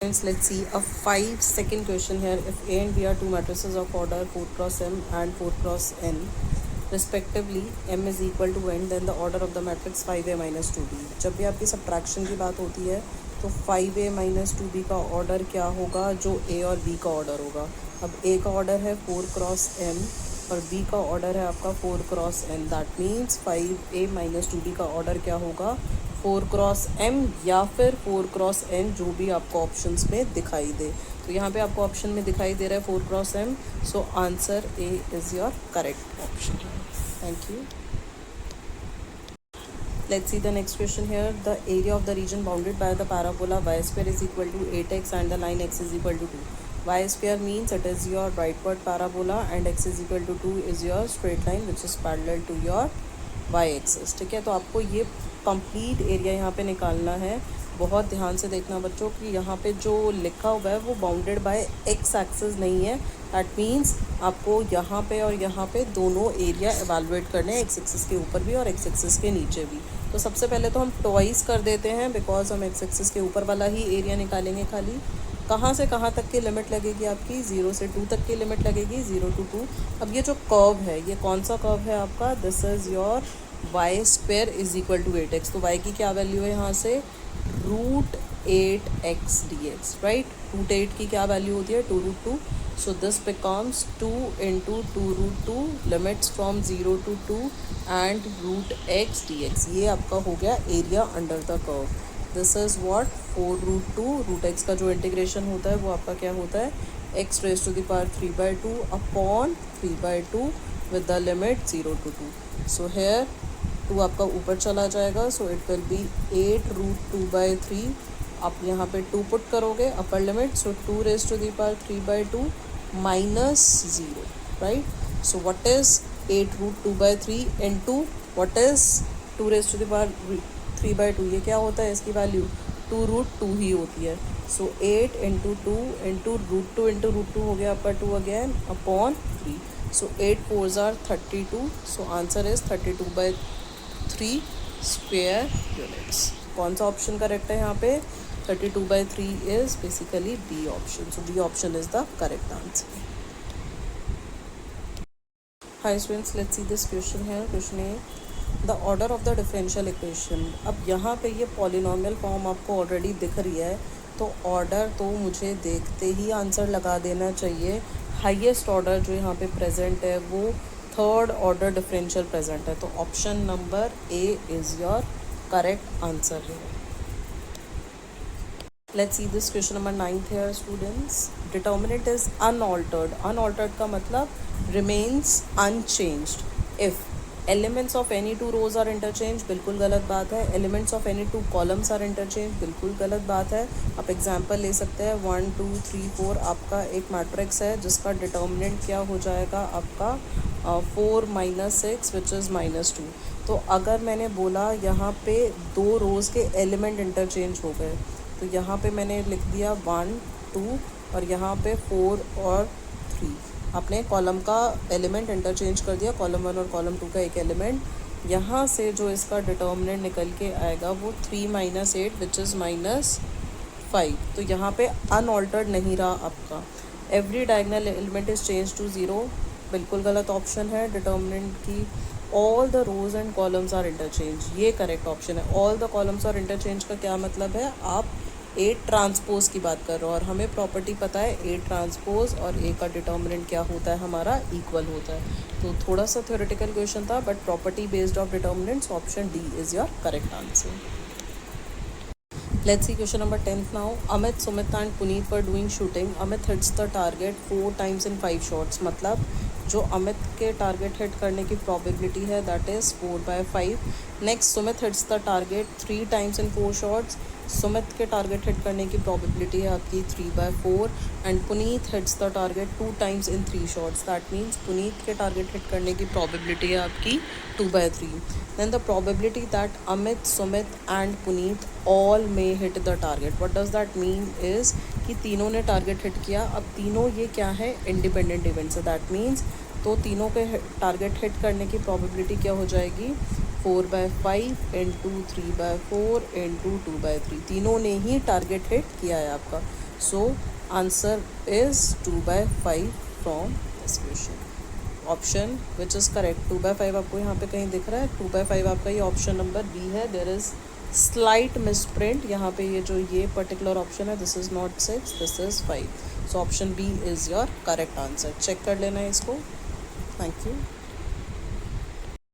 Let's see a 5-second question here. If A and B are two matrices of order 4 cross M and 4 cross N respectively, M is equal to N, then the order of the matrix 5A minus 2B. जब भी आपकी subtraction की बात होती है तो 5A minus 2B का order क्या होगा जो A और B का ऑर्डर होगा. अब A का ऑर्डर है 4 क्रॉस M और B का ऑर्डर है आपका 4 cross N. That means 5A minus 2B का ऑर्डर क्या होगा 4 क्रॉस M या फिर 4 क्रॉस N, जो भी आपको ऑप्शंस में दिखाई दे. तो यहाँ पे आपको ऑप्शन में दिखाई दे रहा है 4 cross M. So answer A is your correct option. Thank you. Let's see the next question here. The area of the region bounded by the parabola y square is equal to 8x and the line x is equal to 2. Y square means it is your rightward parabola and x is equal to 2 is your straight line which is parallel to your y axis. ठीक है, तो आपको ये complete area यहाँ पे निकालना है. बहुत ध्यान से देखना बच्चों कि यहाँ पे जो लिखा हुआ है वो बाउंडेड बाय एक्स एक्सिस नहीं है. दैट मीन्स आपको यहाँ पे और यहाँ पे दोनों एरिया एवेलुएट करने हैं, एक्स एक्सिस के ऊपर भी और एक्स एक्सिस के नीचे भी. तो सबसे पहले तो हम ट्वाइस कर देते हैं बिकॉज हम एक्स एक्सिस के ऊपर वाला ही एरिया निकालेंगे खाली. कहाँ से कहाँ तक की लिमिट लगेगी आपकी 0 से 2 तक की लिमिट लगेगी 0 to 2. अब ये जो कर्व है ये कौन सा कर्व है आपका, this is your Y square is equal to 8x. तो y की क्या वैल्यू है यहाँ से √8x dx, राइट. √8 की क्या वैल्यू होती है 2√2. So this becomes 2 into 2√2 limits from 0 to 2 and √x dx. ये आपका हो गया area under the curve. This is what 4√2. √x का जो इंटीग्रेशन होता है वो आपका क्या होता है x raised to the power 3/2 upon 3/2 with the limit 0 to 2. So here 2 आपका ऊपर चला जाएगा. So it will be 8√2/3. आप यहाँ पे 2 पुट करोगे upper limit. So 2 raised to the power 3/2 minus 0, right. So what is 8√2/3 into what is 2 raised to the power 3/2. ये क्या होता है इसकी वैल्यू 2√2 ही होती है. सो 8 into 2 into √2 into √2 हो गया upper 2 again upon 3. So 8 4s are 32. So answer is 32/3 square units. कौन सा ऑप्शन करेक्ट है यहाँ पे 32/3 is basically B option. So B option is the correct answer. Hi students, let's see this question है. Question A, the order of the differential equation. अब यहाँ पे ये पॉलिनॉमियल फॉर्म आपको ऑलरेडी दिख रही है तो ऑर्डर तो मुझे देखते ही आंसर लगा देना चाहिए. हाईएस्ट ऑर्डर जो यहाँ पे प्रेजेंट है वो थर्ड ऑर्डर डिफरेंशियल प्रेजेंट है. तो option number A is your correct answer है. Let's see this question number 9th here students. Determinant is unaltered. Unaltered का मतलब remains unchanged. If elements of any two rows are interchanged, बिल्कुल गलत बात है. Elements of any two columns are interchanged, बिल्कुल गलत बात है. आप एग्जाम्पल ले सकते हैं 1 2 3 4. आपका एक मैट्रिक्स है जिसका डिटर्मिनेंट क्या हो जाएगा आपका 4 - 6 विच इज़ -2. तो अगर मैंने बोला यहाँ पे 2 रोज़ के एलिमेंट इंटरचेंज हो गए तो यहाँ पे मैंने लिख दिया 1 2 और यहाँ पे 4 और 3. आपने कॉलम का एलिमेंट इंटरचेंज कर दिया, कॉलम 1 और कॉलम 2 का एक एलिमेंट. यहाँ से जो इसका डिटर्मिनेंट निकल के आएगा वो 3 - 8 विच इज़ -5. तो यहाँ पे अनऑल्टर्ड नहीं रहा आपका. Every diagonal element is change to 0, बिल्कुल गलत ऑप्शन है डिटर्मिनेंट की. All the rows and columns are interchange, ये करेक्ट ऑप्शन है. All the columns are interchange का क्या मतलब है, आप ए ट्रांसपोज की बात कर रहे हो और हमें प्रॉपर्टी पता है ए ट्रांसपोज और ए का डिटर्मिनेंट क्या होता है हमारा इक्वल होता है. तो थोड़ा सा थ्योरेटिकल क्वेश्चन था but property based of determinants. Option D is your correct answer. Let's see question number 10th now. Amit, Sumit and Puneet were doing shooting. Amit hits the target 4 times in 5 shots. मतलब जो अमित के target hit करने की probability है that is 4/5. Next Sumit hits the target 3 times in 4 shots. Sumit के target hit करने की probability है आपकी 3/4. And Puneet hits the target 2 times in 3 shots. That means Puneet के टारगेट हिट करने की प्रोबेबिलिटी है आपकी 2/3. Then the probability that Amit, Sumit and Puneet all may hit the target. What does that mean is कि तीनों ने टारगेट हिट किया. अब तीनों ये क्या है इंडिपेंडेंट इवेंट्स है. दैट मीन्स तो तीनों के टारगेट हिट करने की प्रोबेबिलिटी क्या हो जाएगी 4/5 into 3/4 into 2/3. तीनों ने ही टारगेट हिट किया है आपका. So answer is 2/5 from this question. Option which is correct 2/5 आपको यहाँ पे कहीं दिख रहा है. 2/5 आपका ये ऑप्शन नंबर बी है. देर इज़ स्लाइट मिसप्रिंट यहाँ पे. ये पर्टिकुलर ऑप्शन है, this is not 6, this is 5. So option B is your correct answer. Check कर लेना है इसको. Thank you.